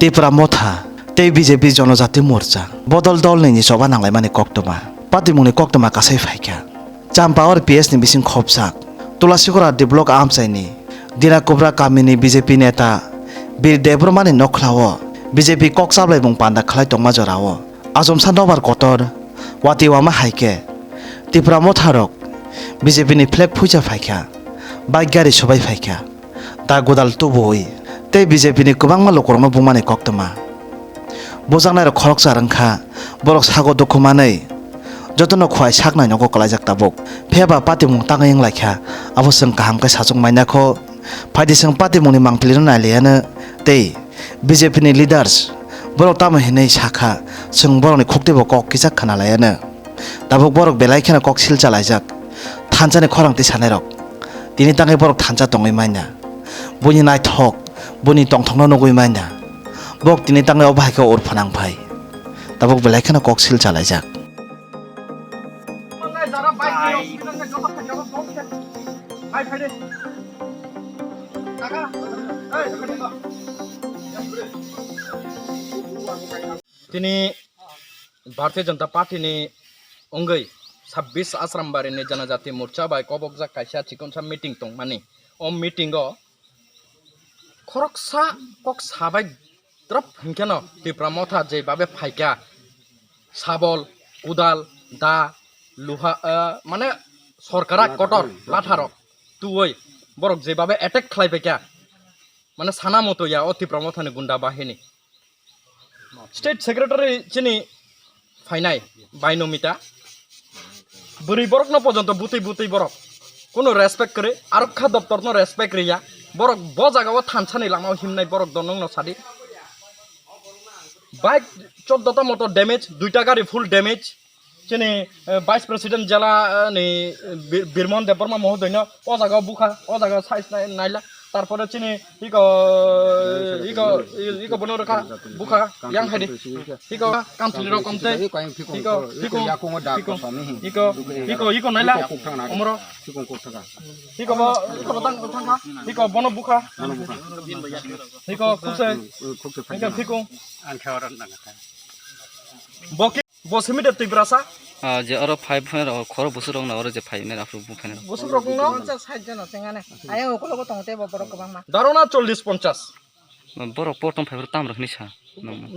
ত্রিপুরা মথা tei BJP জনজাতি মোর্চা বদল দল ni সভা নাংলাই মানে কক্তমা পাতি মুনি কক্তমা কাছাই ফাইকা চাম্পাওয়ার PS ni বিসিং খবসাক তুলাসিগড়া ডেভেলপ আমসাইনি দিনা কোবরা কামিনি BJP নেতা বীর দেবরমানি নখলাও BJP কক্সাবলাই বং পান্ডা খালাই তংমা জরাও আজমসা নবার কতর ওয়াতি ওয়ামা হাইকে ত্রিপুরা মথারক BJP ni ফ্লেগ ফুজা ফাইকা বাইক গাড়ি সবাই ফাইকা তা গোদাল তুবই tei BJP ni kubangma lokorma bumani koktoma bojangnai rok khorok charangkha borok sago dokumanai jotono khwai saknai nogo kalaijak tabuk pheba patimung tangayeng laikha abo seng kaham kai sajong mainakho phaidi seng patimungni mangpili nailiana tei BJP ni leaders borok tamo hinai sakha seng borokni khoktebo kok kijak khana layana tabuk borok belai khena kok sil chalaijak thanjani khorangti sanerok tini tangai borok thanja tongoi maina buni naithok buni tongthongno nogoi maina bok tini tangai obhaike or phanang phai tabuk belai khena kok sil chalaijak তিনি Bharatiya Janata party नि अंगै 26 आश्रमबारि नि जनजाति मोर्चा bye कबकजा कायसा चिकनसा meeting दं माने ओ meeting खरकसा कक साबाय drop हिंकेनो Tipra मथा जे बाबे फाइका साबल उदाल दा लुहा माने सरकारा कटर लाथारक तुवै बरक जे बाबे अटैक खालायबायका माने साना मतो या ओ टिप्रा मथानि गुंडा बाहिनी स्टेट सेक्रेटारि चिनी फाइनाय बायनमिता बुरी बरक न पर्यंत बुतै बुतै बरक कोनो रेसपेक्ट करे आरक्षा दप्तर न रेसपेक्ट रिया बरक ब जागाव थानसानि लामाव हिमनाय बरक दनंग न सादि बाइक 14टा मोटर डैमेज 2टा गाड़ी फुल डैमेज चिनी वाइस प्रेसिडेंट जिला नि बिरमन देबबर्मा महोदय न ओ जागाव बुखा ओ जागाव साइज नाइला तारपरे चिनी इको बनो रखा बुखा yang hadi iko country ro komte iko naila umro iko batang thangka iko bono buka iko khuse iko fikung boki bosimide tibrasa যে আরো 5 ফের খর বছর রং না আরো যে 5 নে আফরু বুফেন বছর রং না 50 জন তেঙ্গানে আয়া ওকলগো তংতে বড় কবাংমা দারোনা 40 50 বড় পটম ফাইবার তাম রখনি সা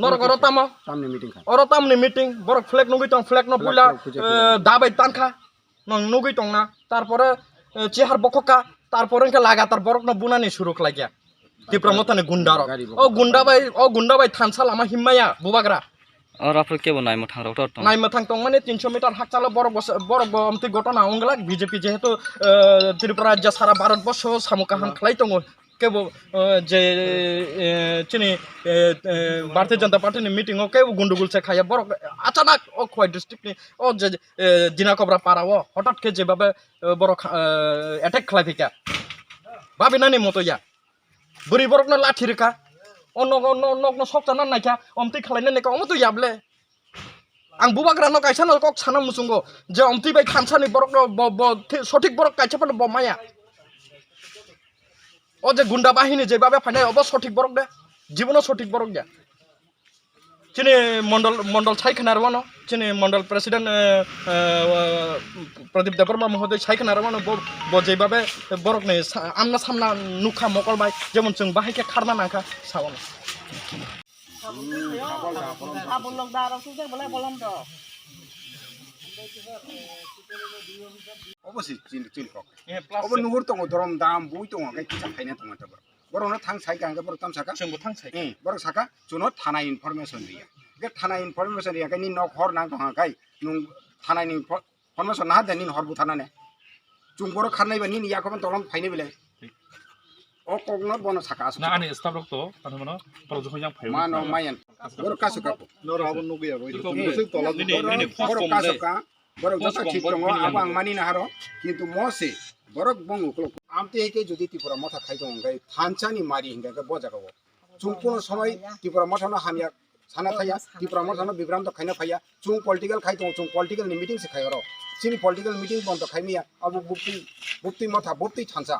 নরগর তামা তামনি মিটিং খা অর তামনি মিটিং বড় ফ্ল্যাগ নগি তং ফ্ল্যাগ ন পুলা দাবাই তানখা নং নগি তং না তারপরে চেহার বককা তারপরে কে লাগাতার বরক ন বুনানি শুরু লাগিয়া টিপ্রা মতানে গুন্ডার ও গুন্ডাবাই থানসাল আমা হিম্মায়া বুবাগরা और आप के बनाय मथां राउटर तो नाय मथां तंग माने 300 मीटर हाक चाला बरक अमति घटना अंगला बीजेपी जेहेतु त्रिपुरा राज्य सारा भारतवर्ष सामुकाहां खलाई तंग केबो जे चिनी भारतीय जनता पार्टी नि मीटिंग ओ केबो गुंडुगुल से खाया बरक अचानक ओ खय डिस्ट्रिक्ट नि ओ जे दिना कबरा पाराव हठात के जेबाबे बरक अटैक खलाई फिका बाबिनानि मतया बुरि बरक न लाठी रेखा ओ नग सकजाना नायखा अमति खालायनो नेका अमतो याबले आं बुबाग्रा न कायसा न कक साना मुसुंगो जे अमति बाय खानसानि बरक सठिक बरक कायसा फन बमाया ओ जे गुंडा बाहिनी जे बाबे फाइनाय अब सठिक बरक दे जीवन सठिक बरक दे चिनी मंडल साइखनारवानो चिनी मंडल प्रेसिडेंट प्रदीप देबबर्मा महोदय साइखनारवानो ब जे बाबे बरक ने आमना सामना नुखा मकल बाय जेमन जों बाहायके खारना नांखा सावनो abon lok dara suje boleh bolam do অবশ্যই চিল কক অব নুহুর তং ধরম দাম বুই তং গাই কিছা খাইনা তং তা বরং थां साइ गांगा बर ताम साका जोंबो थां साइ बर साका जुनो थाना इनफरमेशन रिया के थाना इनफरमेशन रिया गाय नि नक हर नां दं गाय नु थाना नि इनफरमेशन ना देनि हरबु थाना ने जुं बर खारनाय बा नि याखौ तलम फाइने बिलाय ओ कगन बन साका ना आनि स्टाफ रक तो तानो मनो प्रजो होयां फाइ मा न मायन बर कासु का नर हाबो नगैया बय तला बर कासु का बर जसा ठीक दङ अब आं मानि ना हारो किन्तु मसे बरक बंगु क्लक आमते एके जुदि त्रिपुरा मथा खाइ दङ गाय थानसानि मारि हिंगा बजागाव जुं कोनो समय त्रिपुरा मथानो हानिया साना थाया त्रिपुरा मथानो बिब्राम त खाइना फाया जुं पॉलिटिकल खाइ दङ जुं पॉलिटिकल नि मीटिंग से खाइरो सिनि पॉलिटिकल मीटिंग बन्द खाइमिया अब बुप्ति मथा बुप्ति थानसा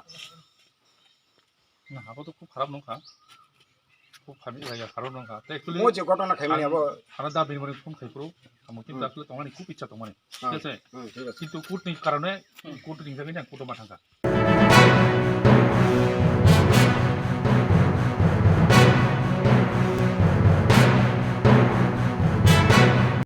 ना हाबो तो खूब खराब नखा খুব ফানি জায়গা কারণ নঙ্কা তো অ্যাকচুয়ালি মো যে ঘটনা খাইমানি আবো খানা দাবি মানে ফোন খাইপ্রো আমি কিন্তু আসলে তোমার খুব ইচ্ছা তোমার ঠিক আছে ঠিক আছে কিন্তু কুটনির কারণে কুটনির জায়গায় না কুটুমা থাকা